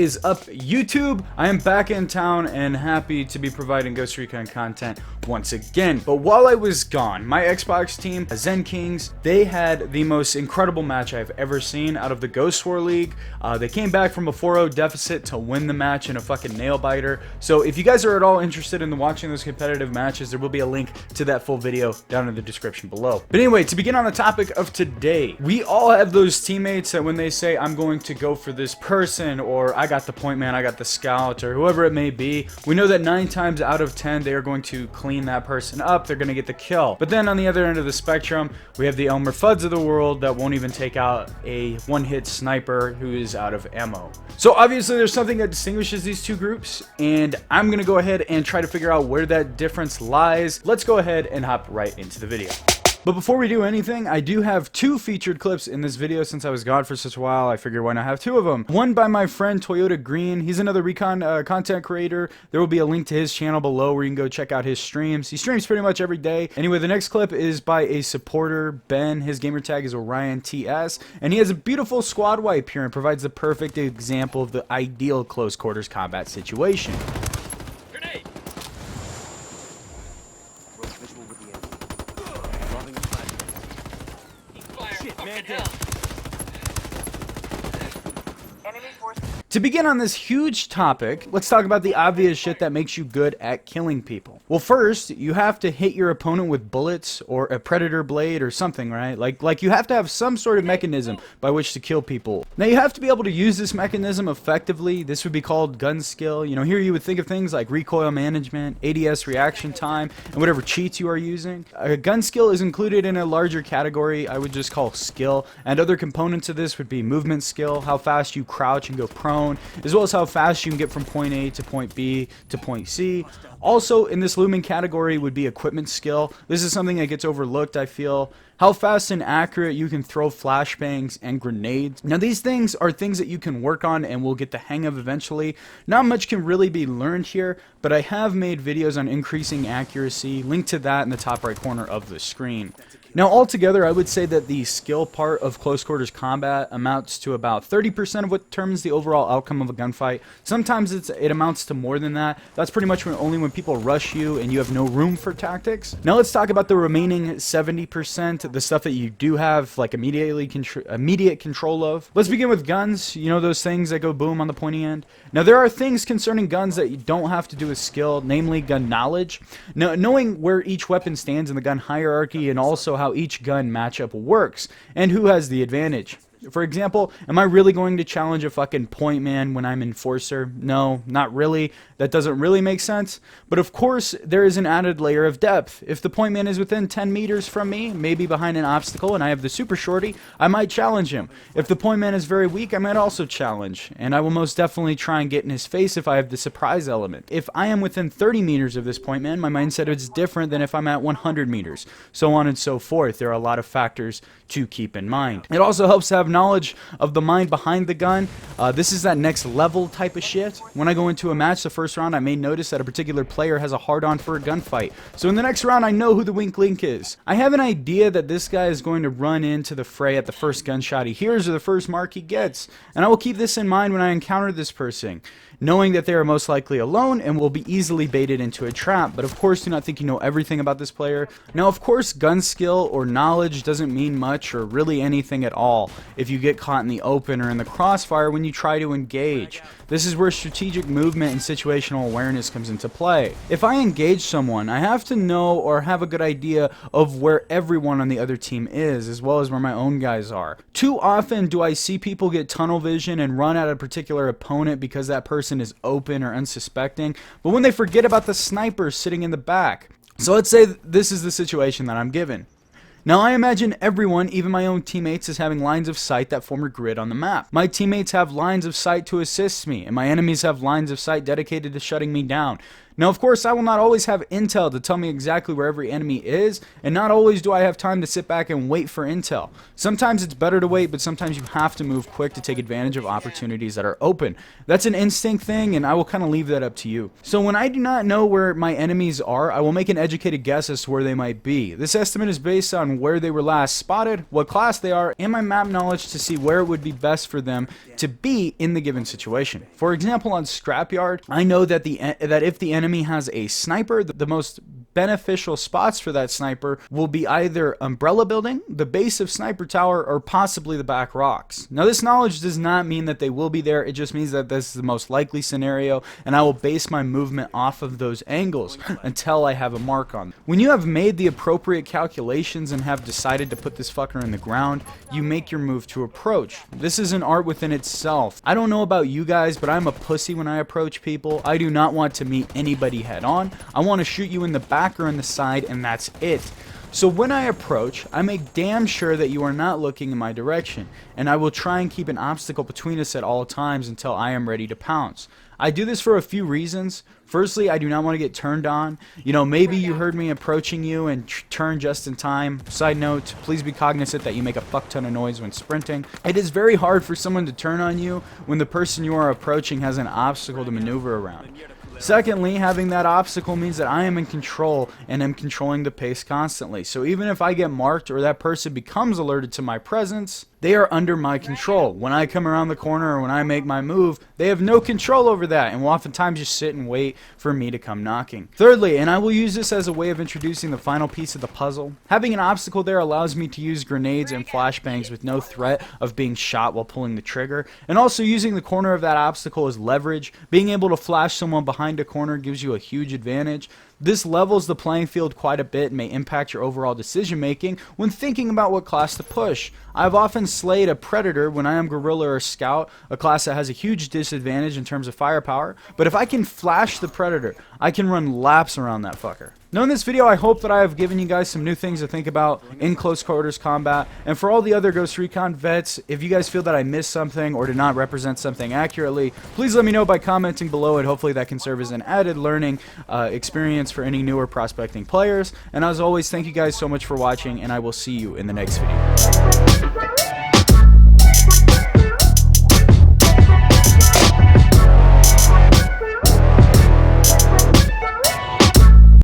is up, YouTube? I am back in town and happy to be providing Ghost Recon content once again. But while I was gone, my Xbox team, Zen Kings, they had the most incredible match I've ever seen out of the Ghost War League. They came back from a 4-0 deficit to win the match in a fucking nail biter. So if you guys are at all interested in watching those competitive matches, there will be a link to that full video down in the description below. But anyway, to begin on the topic of today, we all have those teammates that when they say, I'm going to go for this person, or I got the point man, I got the scout, or whoever it may be, we know that 9 times out of 10 they are going to clean that person up, they're going to get the kill. But then on the other end of the spectrum, we have the Elmer Fuds of the world that won't even take out a one-hit sniper who is out of ammo. So obviously there's something that distinguishes these two groups, and I'm going to go ahead and try to figure out where that difference lies. Let's go ahead and hop right into the video. But before we do anything, I do have 2 featured clips in this video. Since I was gone for such a while, I figured why not have 2 of them. One by my friend ToyotaGreen. He's another Recon content creator. There will be a link to his channel below where you can go check out his streams. He streams pretty much every day. Anyway, the next clip is by a supporter, Ben. His gamer tag is OrionTS, and he has a beautiful squad wipe here and provides the perfect example of the ideal close quarters combat situation. To begin on this huge topic, let's talk about the obvious shit that makes you good at killing people. Well, first, you have to hit your opponent with bullets or a predator blade or something, right? Like you have to have some sort of mechanism by which to kill people. Now, you have to be able to use this mechanism effectively. This would be called gun skill. You know, here you would think of things like recoil management, ADS reaction time, and whatever cheats you are using. Gun skill is included in a larger category I would just call skill, and other components of this would be movement skill, how fast you crouch and go prone, as well as how fast you can get from point A to point B to point C. Also in this looming category would be equipment skill. This is something that gets overlooked, I feel. How fast and accurate you can throw flashbangs and grenades. Now these things are things that you can work on and will get the hang of eventually. Not much can really be learned here, but I have made videos on increasing accuracy. Link to that in the top right corner of the screen. Now altogether, I would say that the skill part of close quarters combat amounts to about 30% of what determines the overall outcome of a gunfight. Sometimes it amounts to more than that. That's pretty much only when people rush you and you have no room for tactics. Now let's talk about the remaining 70%, the stuff that you do have like immediate control of. Let's begin with guns. You know those things that go boom on the pointy end? Now there are things concerning guns that you don't have to do with skill, namely gun knowledge. Now, knowing where each weapon stands in the gun hierarchy and also how each gun matchup works and who has the advantage. For example, am I really going to challenge a fucking point man when I'm enforcer? No, not really. That doesn't really make sense. But of course, there is an added layer of depth. If the point man is within 10 meters from me, maybe behind an obstacle, and I have the super shorty, I might challenge him. If the point man is very weak, I might also challenge. And I will most definitely try and get in his face if I have the surprise element. If I am within 30 meters of this point man, my mindset is different than if I'm at 100 meters. So on and so forth. There are a lot of factors to keep in mind. It also helps to have knowledge of the mind behind the gun. This is that next level type of shit. When I go into a match the first round, I may notice that a particular player has a hard-on for a gunfight. So in the next round, I know who the weak link is. I have an idea that this guy is going to run into the fray at the first gunshot he hears or the first mark he gets. And I will keep this in mind when I encounter this person, knowing that they are most likely alone and will be easily baited into a trap. But of course, do not think you know everything about this player. Now, of course, gun skill or knowledge doesn't mean much or really anything at all if you get caught in the open or in the crossfire when you try to engage. This is where strategic movement and situational awareness comes into play. If I engage someone, I have to know or have a good idea of where everyone on the other team is, as well as where my own guys are. Too often do I see people get tunnel vision and run at a particular opponent because that person is open or unsuspecting, but when they forget about the sniper sitting in the back. So let's say this is the situation that I'm given. Now I imagine everyone, even my own teammates, is having lines of sight that form a grid on the map. My teammates have lines of sight to assist me, and my enemies have lines of sight dedicated to shutting me down. Now, of course, I will not always have intel to tell me exactly where every enemy is, and not always do I have time to sit back and wait for intel. Sometimes it's better to wait, but sometimes you have to move quick to take advantage of opportunities that are open. That's an instinct thing, and I will kind of leave that up to you. So when I do not know where my enemies are, I will make an educated guess as to where they might be. This estimate is based on where they were last spotted, what class they are, and my map knowledge to see where it would be best for them to be in the given situation. For example, on Scrapyard, I know that if the enemy has a sniper, the most beneficial spots for that sniper will be either Umbrella Building, the base of Sniper Tower, or possibly the back rocks. Now, this knowledge does not mean that they will be there, it just means that this is the most likely scenario, and I will base my movement off of those angles until I have a mark on them. When you have made the appropriate calculations and have decided to put this fucker in the ground, you make your move to approach. This is an art within itself. I don't know about you guys, but I'm a pussy when I approach people. I do not want to meet anybody head on. I want to shoot you in the back or in the side, and that's it. So when I approach, I make damn sure that you are not looking in my direction, and I will try and keep an obstacle between us at all times until I am ready to pounce. I do this for a few reasons. Firstly, I do not want to get turned on. You know, maybe you heard me approaching you and turn just in time. Side note, please be cognizant that you make a fuck ton of noise when sprinting. It is very hard for someone to turn on you when the person you are approaching has an obstacle to maneuver around. Secondly, having that obstacle means that I am in control and am controlling the pace constantly. So even if I get marked or that person becomes alerted to my presence, they are under my control. When I come around the corner or when I make my move, they have no control over that and will oftentimes just sit and wait for me to come knocking. Thirdly, and I will use this as a way of introducing the final piece of the puzzle, having an obstacle there allows me to use grenades and flashbangs with no threat of being shot while pulling the trigger, and also using the corner of that obstacle as leverage. Being able to flash someone behind a corner gives you a huge advantage. This levels the playing field quite a bit and may impact your overall decision making when thinking about what class to push. I've often slayed a Predator when I am Guerrilla or Scout, a class that has a huge disadvantage in terms of firepower, but if I can flash the Predator, I can run laps around that fucker. Now in this video, I hope that I have given you guys some new things to think about in close quarters combat, and for all the other Ghost Recon vets, if you guys feel that I missed something or did not represent something accurately, please let me know by commenting below, and hopefully that can serve as an added learning experience for any newer prospecting players. And as always, thank you guys so much for watching, and I will see you in the next video.